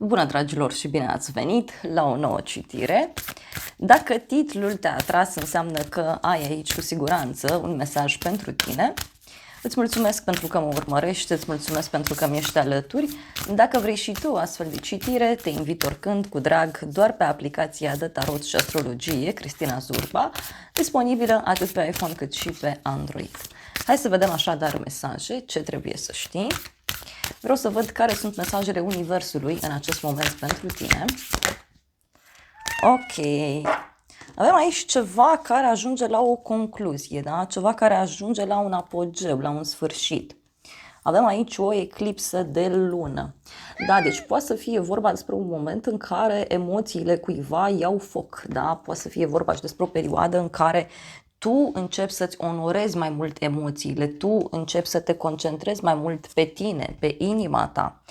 Bună, dragilor, și bine ați venit la o nouă citire. Dacă titlul te-a atras, înseamnă că ai aici cu siguranță un mesaj pentru tine. Îți mulțumesc pentru că mă urmărești, îți mulțumesc pentru că mi-ești alături. Dacă vrei și tu astfel de citire, te invit oricând cu drag doar pe aplicația de tarot și astrologie Cristina Zurba, disponibilă atât pe iPhone cât și pe Android. Hai să vedem așadar mesaje, ce trebuie să știi. Vreau să văd care sunt mesajele Universului în acest moment pentru tine. Ok. Avem aici ceva care ajunge la o concluzie, da? Ceva care ajunge la un apogeu, la un sfârșit. Avem aici o eclipsă de lună. Da, deci poate să fie vorba despre un moment în care emoțiile cuiva iau foc, da? Poate să fie vorba și despre o perioadă în care tu începi să-ți onorezi mai mult emoțiile, tu începi să te concentrezi mai mult pe tine, pe inima ta.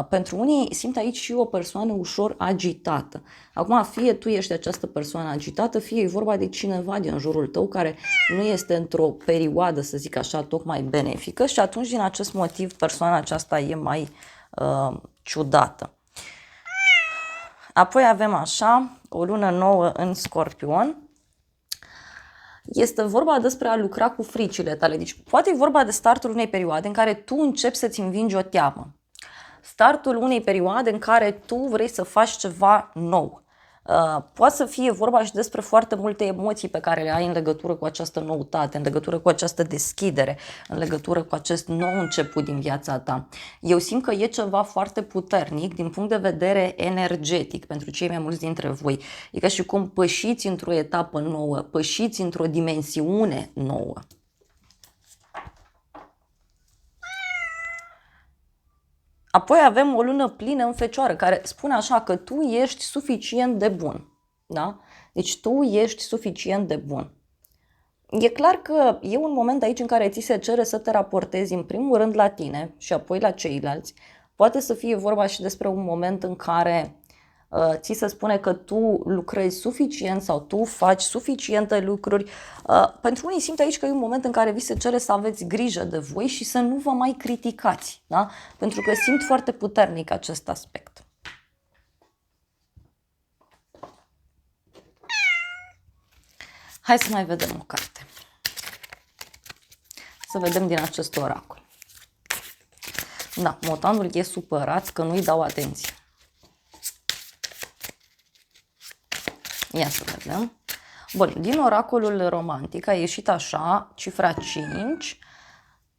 Pentru unii simt aici și o persoană ușor agitată. Acum, fie tu ești această persoană agitată, fie e vorba de cineva din jurul tău care nu este într-o perioadă, să zic așa, tocmai benefică și atunci din acest motiv persoana aceasta e mai ciudată. Apoi avem așa, o lună nouă în Scorpion. Este vorba despre a lucra cu fricile tale. Deci poate e vorba de startul unei perioade în care tu începi să-ți învingi o teamă. Startul unei perioade în care tu vrei să faci ceva nou. Poate să fie vorba și despre foarte multe emoții pe care le ai în legătură cu această noutate, în legătură cu această deschidere, în legătură cu acest nou început din viața ta. Eu simt că e ceva foarte puternic din punct de vedere energetic pentru cei mai mulți dintre voi. E ca și cum pășiți într-o etapă nouă, pășiți într-o dimensiune nouă. Apoi avem o lună plină în Fecioară, care spune așa că tu ești suficient de bun. Da? Deci tu ești suficient de bun. E clar că e un moment aici în care ți se cere să te raportezi în primul rând la tine și apoi la ceilalți. Poate să fie vorba și despre un moment în care ți se spune că tu lucrezi suficient sau tu faci suficiente lucruri. Pentru unii simt aici că e un moment în care vi se cere să aveți grijă de voi și să nu vă mai criticați, da? Pentru că simt foarte puternic acest aspect. Hai să mai vedem o carte. Să vedem din acest oracol. Da, motanul e supărat că nu-i dau atenție. Ia să vedem. Bun, din oracolul romantic a ieșit așa, cifra 5,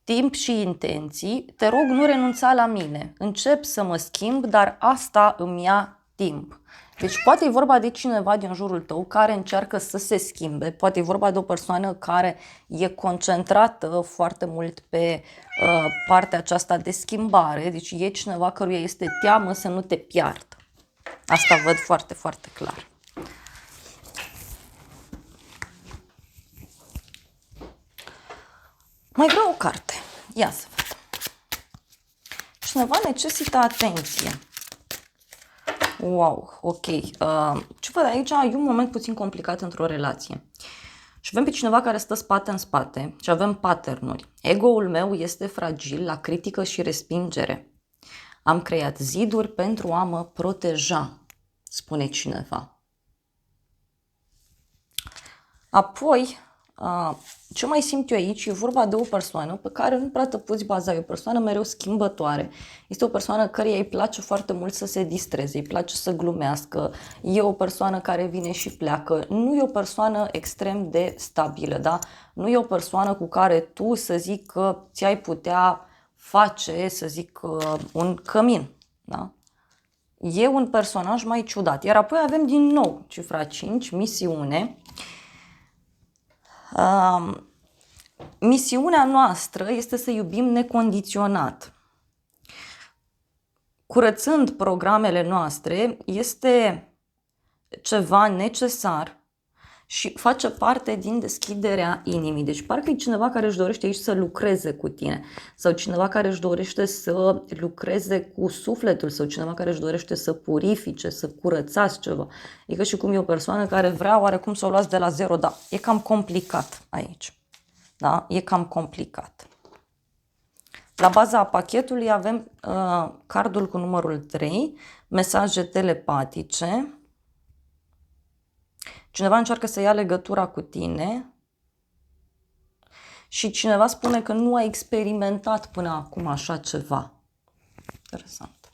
timp și intenții. Te rog, nu renunța la mine. Încep să mă schimb, dar asta îmi ia timp. Deci poate e vorba de cineva din jurul tău care încearcă să se schimbe, poate e vorba de o persoană care e concentrată foarte mult pe partea aceasta de schimbare, deci e cineva căruia este teamă să nu te piardă. Asta văd foarte, foarte clar. Mai vreau o carte. Ia să vedem. Cineva necesită atenție. Wow, ok. Ce văd aici? E un moment puțin complicat într-o relație. Și avem pe cineva care stă spate în spate și avem pattern-uri. Ego-ul meu este fragil la critică și respingere. Am creat ziduri pentru a mă proteja, spune cineva. Apoi, ce mai simt eu aici, e vorba de o persoană pe care nu prea te poți baza, e o persoană mereu schimbătoare, este o persoană căreia îi place foarte mult să se distreze, îi place să glumească, e o persoană care vine și pleacă, nu e o persoană extrem de stabilă, da? Nu e o persoană cu care tu să zic că ți-ai putea face, să zic, un cămin, da? E un personaj mai ciudat, iar apoi avem din nou cifra 5, misiune. Misiunea noastră este să iubim necondiționat. Curățând programele noastre este ceva necesar și face parte din deschiderea inimii. Deci parcă e cineva care își dorește aici să lucreze cu tine sau cineva care își dorește să lucreze cu sufletul sau cineva care își dorește să purifice, să curățați ceva. E ca și cum e o persoană care vrea oarecum să o luați de la zero, dar e cam complicat aici. Da? E cam complicat. La baza pachetului avem cardul cu numărul 3, mesaje telepatice. Cineva încearcă să ia legătura cu tine și cineva spune că nu a experimentat până acum așa ceva. Interesant.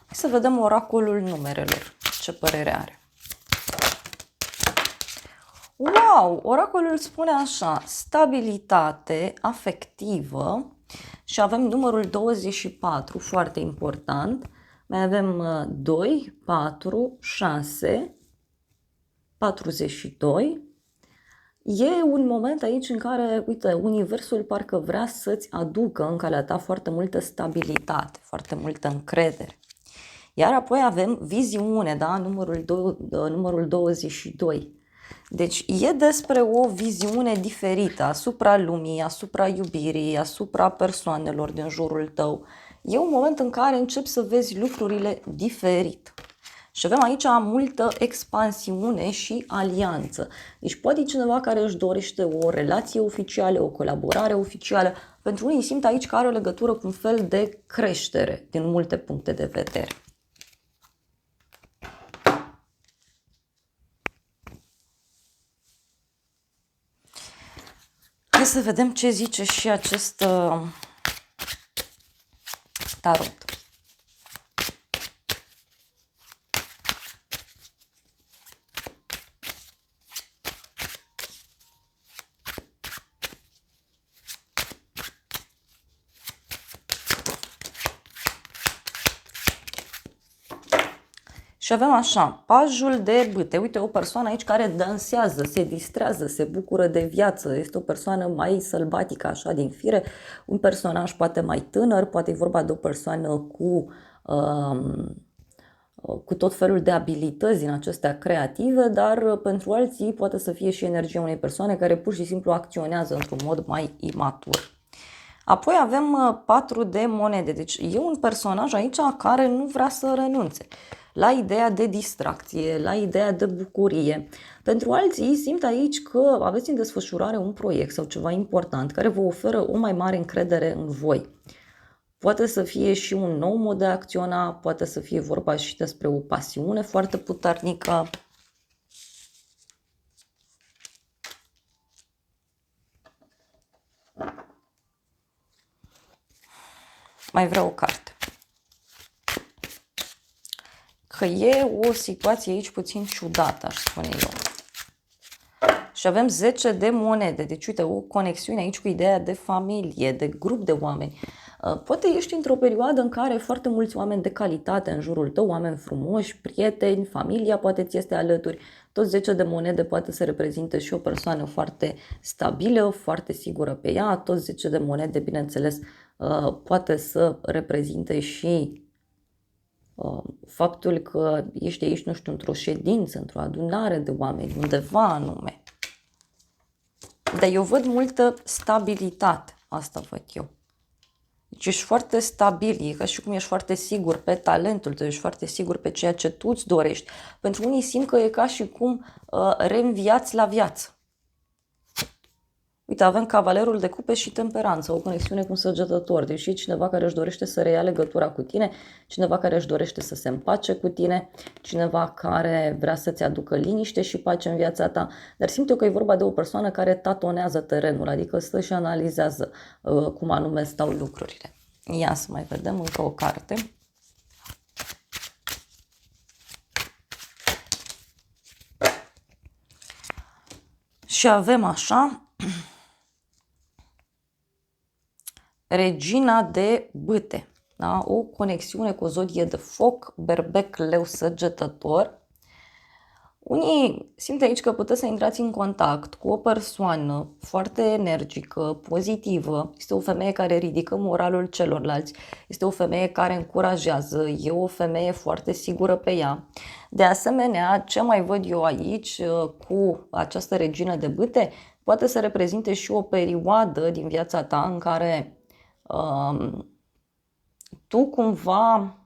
Hai să vedem oracolul numerelor. Ce părere are? Wow! Oracolul spune așa, stabilitate afectivă și avem numărul 24, foarte important. Mai avem 2, 4, 6, 42. E un moment aici în care, uite, universul parcă vrea să-ți aducă în calea ta foarte multă stabilitate, foarte multă încredere. Iar apoi avem viziune, da? Numărul 22. Deci e despre o viziune diferită asupra lumii, asupra iubirii, asupra persoanelor din jurul tău. E un moment în care începi să vezi lucrurile diferit. Și avem aici multă expansiune și alianță. Deci poate cineva care își dorește o relație oficială, o colaborare oficială. Pentru unii simt aici că are o legătură cu un fel de creștere din multe puncte de vedere. Hai să vedem ce zice și acest tarot. Și avem așa, pajul de bâte. Uite, o persoană aici care dansează, se distrează, se bucură de viață. Este o persoană mai sălbatică, așa, din fire. Un personaj poate mai tânăr, poate e vorba de o persoană cu tot felul de abilități din acestea creative, dar pentru alții poate să fie și energia unei persoane care pur și simplu acționează într-un mod mai imatur. Apoi avem 4 de monede, deci e un personaj aici care nu vrea să renunțe la ideea de distracție, la ideea de bucurie. Pentru alții simt aici că aveți în desfășurare un proiect sau ceva important care vă oferă o mai mare încredere în voi. Poate să fie și un nou mod de a acționa, poate să fie vorba și despre o pasiune foarte puternică. Mai vreau o carte. Că e o situație aici puțin ciudată, aș spune eu. Și avem 10 de monede, deci uite, o conexiune aici cu ideea de familie, de grup de oameni. Poate ești într-o perioadă în care foarte mulți oameni de calitate în jurul tău, oameni frumoși, prieteni, familia poate ți este alături. Toți 10 de monede poate să reprezinte și o persoană foarte stabilă, foarte sigură pe ea. Toți 10 de monede, bineînțeles, poate să reprezinte și faptul că ești aici, nu știu, într-o ședință, într-o adunare de oameni, undeva anume. Dar eu văd multă stabilitate, asta văd eu. Deci ești foarte stabil, e ca și cum ești foarte sigur pe talentul tău, ești foarte sigur pe ceea ce tu îți dorești. Pentru unii simt că e ca și cum reînviați la viață. Uite, avem cavalerul de cupe și temperanță, o conexiune cu un săgetător. Deci e cineva care își dorește să reia legătura cu tine, cineva care își dorește să se împace cu tine, cineva care vrea să-ți aducă liniște și pace în viața ta. Dar simt eu că e vorba de o persoană care tatonează terenul, adică stă și analizează cum anume stau lucrurile. Ia să mai vedem încă o carte. Și avem așa... Regina de bâte, da? O conexiune cu o zodie de foc, berbec, leu, săgetător. Unii simt aici că puteți să intrați în contact cu o persoană foarte energică, pozitivă. Este o femeie care ridică moralul celorlalți. Este o femeie care încurajează. E o femeie foarte sigură pe ea. De asemenea, ce mai văd eu aici cu această regină de bâte, poate să reprezinte și o perioadă din viața ta în care tu cumva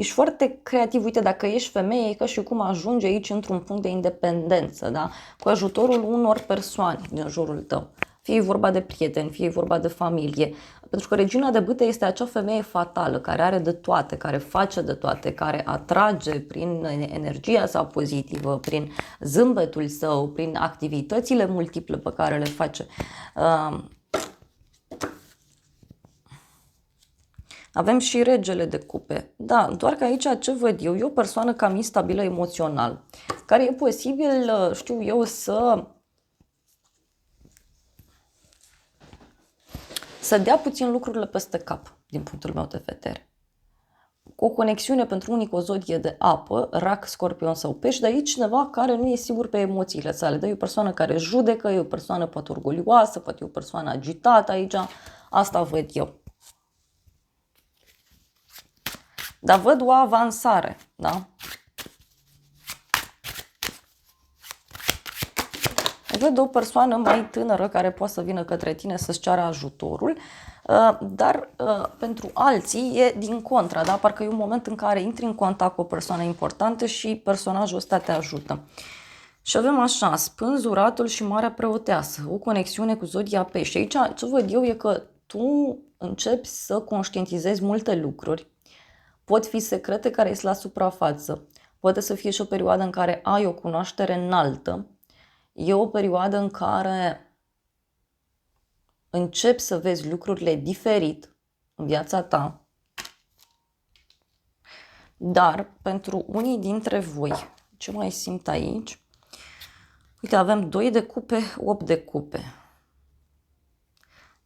Ești foarte creativ. Uite, dacă ești femeie, e ca și cum ajungi aici într-un punct de independență, da? Cu ajutorul unor persoane din jurul tău. Fie vorba de prieteni, fie vorba de familie. Pentru că regina de bâte este acea femeie fatală, care are de toate, care face de toate, care atrage prin energia sa pozitivă, prin zâmbetul său, prin activitățile multiple pe care le face. Avem și regele de cupe. Da, doar că aici ce văd eu? E o persoană cam instabilă emoțional, care e posibil, știu eu, să dea puțin lucrurile peste cap, din punctul meu de vedere. Cu o conexiune pentru unii cu o zodie de apă, rac, scorpion sau pești, dar e cineva care nu e sigur pe emoțiile sale. Dar e o persoană care judecă, e o persoană poate orgolioasă, poate e o persoană agitată aici. Asta văd eu. Dar văd o avansare, da? Văd o persoană mai tânără care poate să vină către tine să-ți ceară ajutorul, dar pentru alții e din contra, da? Parcă e un moment în care intri în contact cu o persoană importantă și personajul ăsta te ajută. Și avem așa, spânzuratul și marea preoteasă, o conexiune cu zodia pește. Aici ce văd eu e că tu începi să conștientizezi multe lucruri. Pot fi secrete care ies la suprafață. Poate să fie și o perioadă în care ai o cunoaștere înaltă. E o perioadă în care începi să vezi lucrurile diferit în viața ta. Dar pentru unii dintre voi, ce mai simt aici? Uite, avem 2 de cupe, 8 de cupe.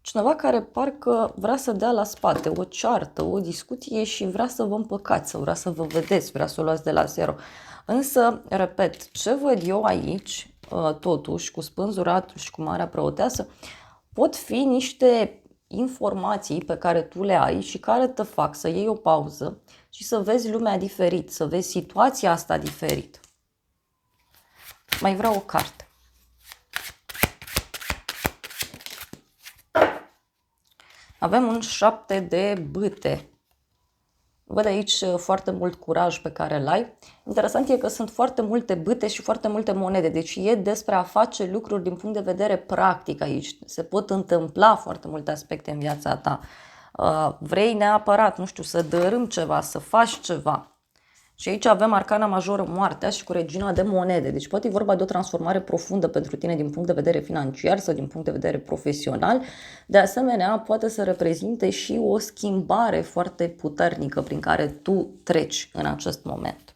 Cineva care parcă vrea să dea la spate o ceartă, o discuție și vrea să vă împăcați, sau vrea să vă vedeți, vrea să o luați de la zero. Însă, repet, ce văd eu aici, totuși, cu spânzuratul și cu marea preoteasă, pot fi niște informații pe care tu le ai și care te fac să iei o pauză și să vezi lumea diferit, să vezi situația asta diferit. Mai vreau o carte. Avem un 7 de bâte. Văd aici foarte mult curaj pe care îl ai. Interesant e că sunt foarte multe bâte și foarte multe monede. Deci e despre a face lucruri din punct de vedere practic aici. Se pot întâmpla foarte multe aspecte în viața ta. Vrei neapărat, nu știu, să dărâm ceva, să faci ceva. Și aici avem arcana majoră, moartea, și cu regina de monede. Deci poate e vorba de o transformare profundă pentru tine din punct de vedere financiar sau din punct de vedere profesional. De asemenea, poate să reprezinte și o schimbare foarte puternică prin care tu treci în acest moment.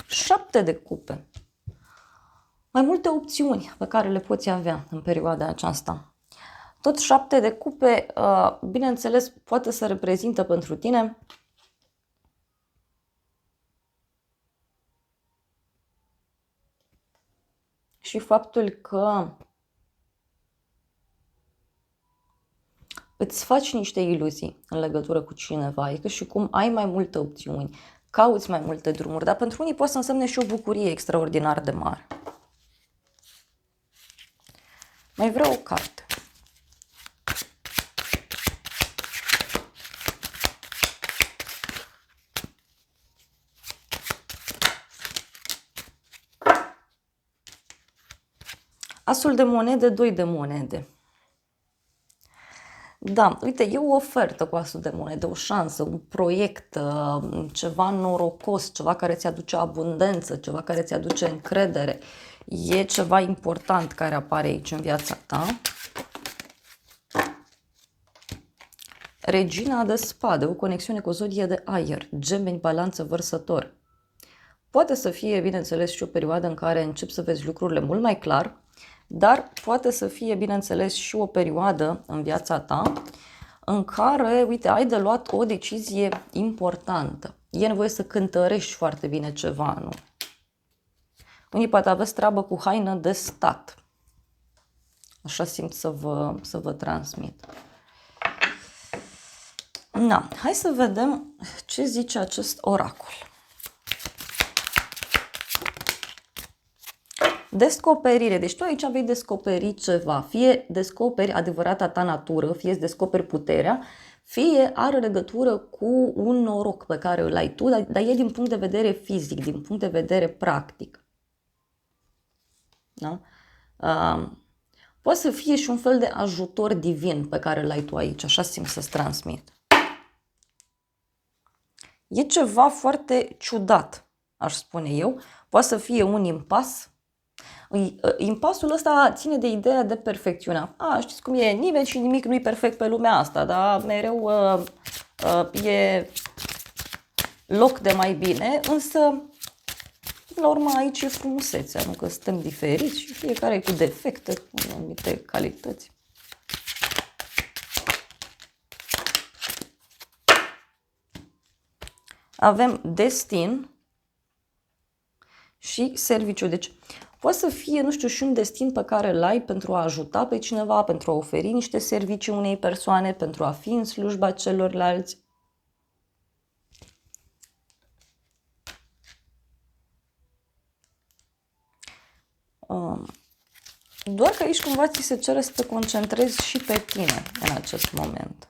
Șapte de cupe. Mai multe opțiuni pe care le poți avea în perioada aceasta. Tot 7 de cupe, bineînțeles, poate să reprezintă pentru tine și faptul că îți faci niște iluzii în legătură cu cineva. E ca și cum ai mai multe opțiuni, cauți mai multe drumuri, dar pentru unii poate să însemne și o bucurie extraordinar de mare. Mai vreau o carte. Asul de monede, 2 de monede. Da, uite, e o ofertă cu asul de monede, o șansă, un proiect, ceva norocos, ceva care ți aduce abundență, ceva care ți aduce încredere. E ceva important care apare aici în viața ta. Regina de spade, o conexiune cu o zodie de aer, Gemeni, Balanță, Vărsător. Poate să fie, bineînțeles, și o perioadă în care începi să vezi lucrurile mult mai clar, dar poate să fie, bineînțeles, și o perioadă în viața ta în care, uite, ai de luat o decizie importantă. E nevoie să cântărești foarte bine ceva, nu? Unii poate aveți treabă cu haină de stat. Așa simt să vă transmit. Da, hai să vedem ce zice acest oracol. Descoperire. Deci tu aici vei descoperi ceva. Fie descoperi adevărata ta natură, fie îți descoperi puterea, fie are legătură cu un noroc pe care îl ai tu, dar e din punct de vedere fizic, din punct de vedere practic. Da? Poate să fie și un fel de ajutor divin pe care îl ai tu aici, așa simt să-ți transmit. E ceva foarte ciudat, aș spune eu. Poate să fie un impas. Impasul ăsta ține de ideea de perfecțiune. Știți cum e, nimeni și nimic nu e perfect pe lumea asta, dar mereu e loc de mai bine, însă la urmă aici e frumusețea, nu că suntem diferiți și fiecare e cu defecte, cu anumite calități. Avem destin și serviciu. Deci poate să fie, nu știu, și un destin pe care îl ai pentru a ajuta pe cineva, pentru a oferi niște servicii unei persoane, pentru a fi în slujba celorlalți. Doar că aici cumva ți se cere să te concentrezi și pe tine în acest moment.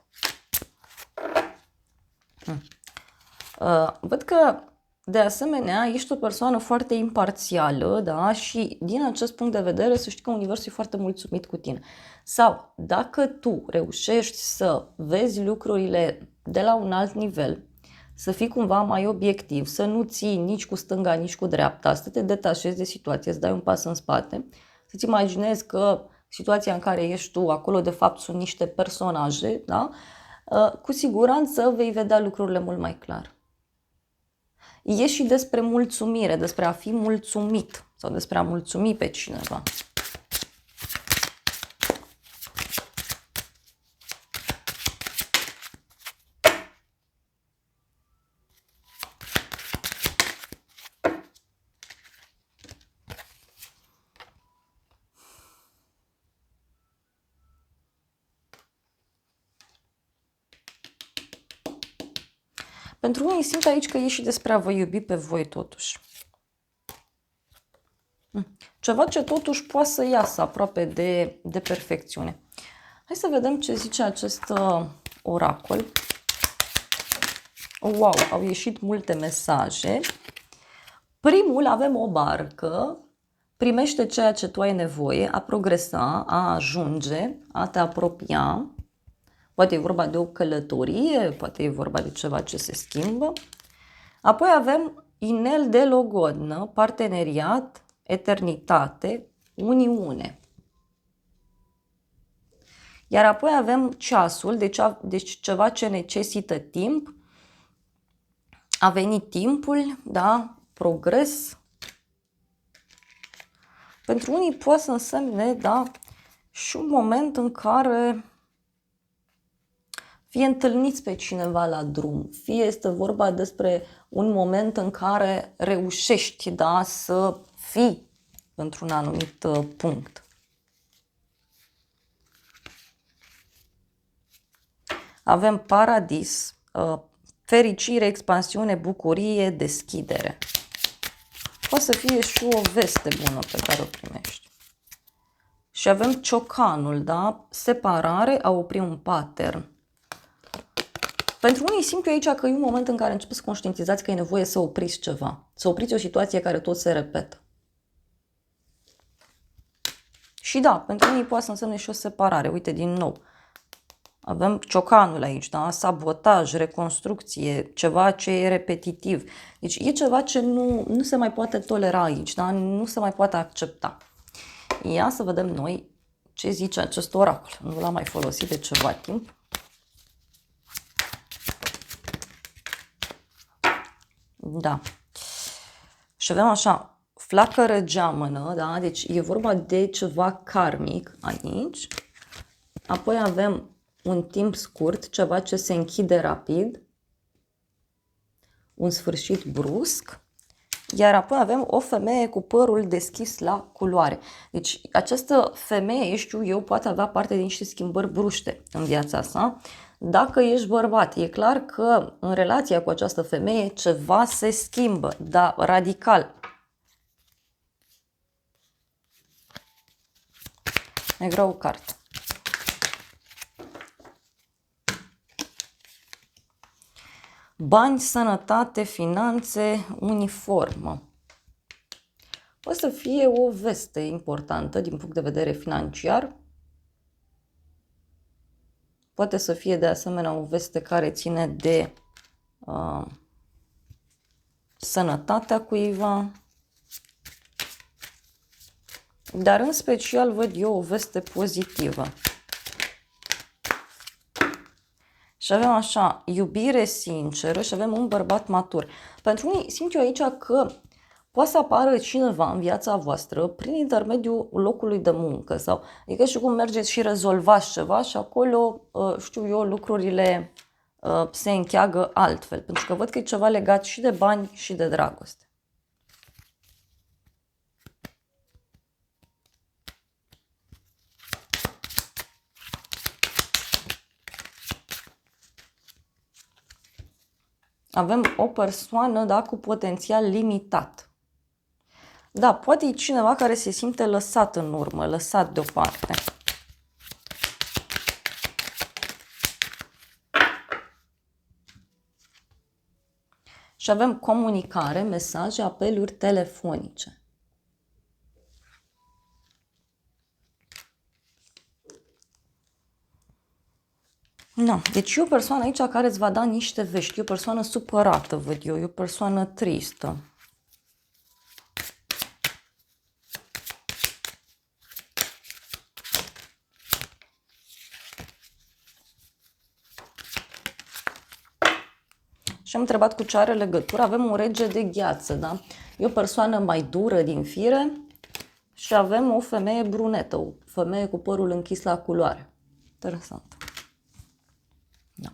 Văd că, de asemenea, ești o persoană foarte imparțială, da? Și din acest punct de vedere să știi că Universul e foarte mulțumit cu tine. Sau, dacă tu reușești să vezi lucrurile de la un alt nivel, să fii cumva mai obiectiv, să nu ții nici cu stânga, nici cu dreapta, să te detașezi de situație, să dai un pas în spate, să-ți imaginezi că situația în care ești tu, acolo de fapt sunt niște personaje, da? Cu siguranță vei vedea lucrurile mult mai clar. E și despre mulțumire, despre a fi mulțumit sau despre a mulțumi pe cineva. Pentru unii simt aici că e și despre a vă iubi pe voi totuși. Ceva ce totuși poate să iasă aproape de perfecțiune. Hai să vedem ce zice acest oracol. Wow, au ieșit multe mesaje. Primul, avem o barcă. Primește ceea ce tu ai nevoie, a progresa, a ajunge, a te apropia. Poate e vorba de o călătorie, poate e vorba de ceva ce se schimbă. Apoi avem inel de logodnă, parteneriat, eternitate, uniune. Iar apoi avem ceasul, deci ceva ce necesită timp. A venit timpul, da? Progres. Pentru unii poate să însemne, da, și un moment în care fie întâlniți pe cineva la drum, fie este vorba despre un moment în care reușești, da, să fii într-un anumit punct. Avem paradis, fericire, expansiune, bucurie, deschidere. Poate să fie și o veste bună pe care o primești. Și avem ciocanul, da? Separare, a opri un pattern. Pentru unii simt eu aici că e un moment în care începeți să conștientizați că e nevoie să opriți ceva. Să opriți o situație care tot se repetă. Și da, pentru unii poate să însemne și o separare. Uite, din nou. Avem ciocanul aici, da? Sabotaj, reconstrucție, ceva ce e repetitiv. Deci e ceva ce nu se mai poate tolera aici, da? Nu se mai poate accepta. Ia să vedem noi ce zice acest oracol. Nu l-am mai folosit de ceva timp. Da. Și avem așa, flacără geamănă, da? Deci e vorba de ceva karmic aici. Apoi avem un timp scurt, ceva ce se închide rapid. Un sfârșit brusc. Iar apoi avem o femeie cu părul deschis la culoare. Deci această femeie, știu eu, poate avea parte de niște schimbări bruște în viața sa. Dacă ești bărbat, e clar că în relația cu această femeie ceva se schimbă, dar radical. Negru o carte. Bani, sănătate, finanțe, uniformă. O să fie o veste importantă din punct de vedere financiar. Poate să fie de asemenea o veste care ține de sănătatea cuiva. Dar în special văd eu o veste pozitivă. Și avem așa, iubire sinceră și avem un bărbat matur. Pentru unii simt eu aici că poate să apară cineva în viața voastră prin intermediul locului de muncă sau adică și cum mergeți și rezolvați ceva și acolo, știu eu, lucrurile se încheagă altfel. Pentru că văd că e ceva legat și de bani și de dragoste. Avem o persoană, da, cu potențial limitat. Da, poate e cineva care se simte lăsat în urmă, lăsat deoparte. Și avem comunicare, mesaje, apeluri telefonice. No, deci e o persoană aici care îți va da niște vești, e o persoană supărată, văd eu, e o persoană tristă. Și am întrebat cu ce are legătură, avem un rege de gheață, da? E o persoană mai dură din fire și avem o femeie brunetă, o femeie cu părul închis la culoare. Interesant. Da.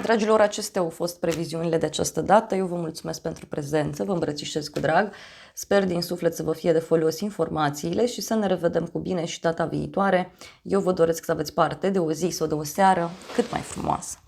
Dragilor, acestea au fost previziunile de această dată. Eu vă mulțumesc pentru prezență, vă îmbrățișez cu drag. Sper din suflet să vă fie de folos informațiile și să ne revedem cu bine și data viitoare. Eu vă doresc să aveți parte de o zi sau de o seară cât mai frumoasă.